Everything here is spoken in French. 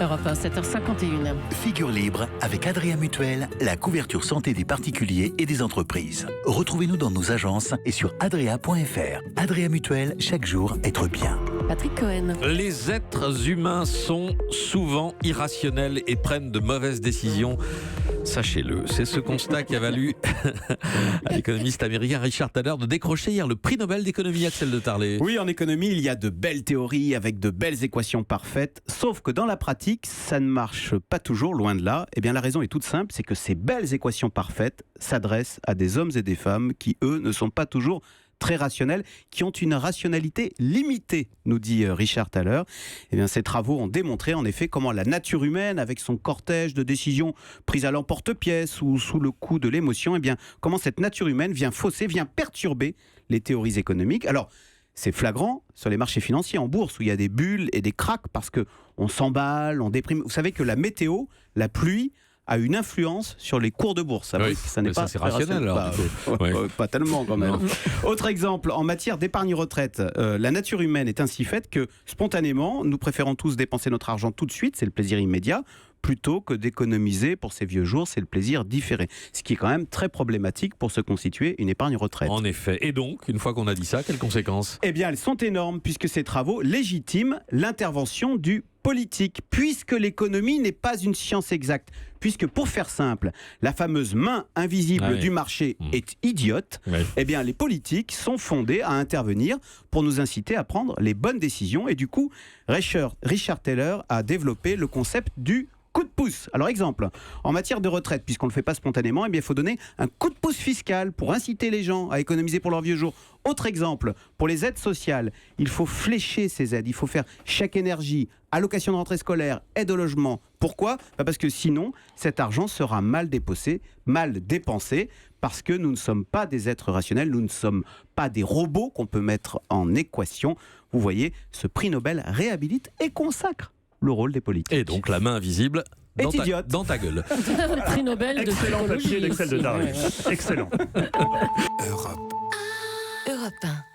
Europe 1, 7h51. Figure libre avec Adria Mutuelle, la couverture santé des particuliers et des entreprises. Retrouvez-nous dans nos agences et sur adria.fr. Adria Mutuelle, chaque jour être bien. Patrick Cohen. Les êtres humains sont souvent irrationnels et prennent de mauvaises décisions. Sachez-le, c'est ce constat qui a valu à l'économiste américain Richard Thaler de décrocher hier le prix Nobel d'économie, Axel de Tarlet. Oui, en économie, il y a de belles théories avec de belles équations parfaites, sauf que dans la pratique, ça ne marche pas toujours, loin de là. Eh bien, la raison est toute simple, c'est que ces belles équations parfaites s'adressent à des hommes et des femmes qui, eux, ne sont pas toujours très rationnels, qui ont une rationalité limitée, nous dit Richard Thaler. Eh bien, ces travaux ont démontré en effet comment la nature humaine, avec son cortège de décisions prises à l'emporte-pièce ou sous le coup de l'émotion, eh bien, comment cette nature humaine vient fausser, vient perturber les théories économiques. Alors, c'est flagrant sur les marchés financiers, en bourse, où il y a des bulles et des cracks parce qu'on s'emballe, on déprime. Vous savez que la météo, la pluie, a une influence sur les cours de bourse. Oui, ça n'est pas c'est rationnel. Alors, pas tellement quand même. Autre exemple, en matière d'épargne-retraite, la nature humaine est ainsi faite que spontanément, nous préférons tous dépenser notre argent tout de suite, c'est le plaisir immédiat, plutôt que d'économiser pour ces vieux jours, c'est le plaisir différé. Ce qui est quand même très problématique pour se constituer une épargne-retraite. En effet. Et donc, une fois qu'on a dit ça, quelles conséquences ? Eh bien, elles sont énormes puisque ces travaux légitiment l'intervention du politique, puisque l'économie n'est pas une science exacte. Puisque, pour faire simple, la fameuse main invisible du marché est idiote, eh bien, les politiques sont fondés à intervenir pour nous inciter à prendre les bonnes décisions. Et du coup, Richard Thaler a développé le concept du coup de pouce. Alors, exemple, en matière de retraite, puisqu'on ne le fait pas spontanément, eh bien, il faut donner un coup de pouce fiscal pour inciter les gens à économiser pour leurs vieux jours. Autre exemple, pour les aides sociales, il faut flécher ces aides. Il faut faire chèque énergie, allocation de rentrée scolaire, aide au logement. Pourquoi ? Parce que sinon, cet argent sera mal dépensé, parce que nous ne sommes pas des êtres rationnels, nous ne sommes pas des robots qu'on peut mettre en équation. Vous voyez, ce prix Nobel réhabilite et consacre le rôle des politiques. Et donc la main invisible dans ta gueule. Le prix Nobel de Excellent papier psychologie d'Axel de aussi. Tarlet. Excellent. Europe. Europe 1.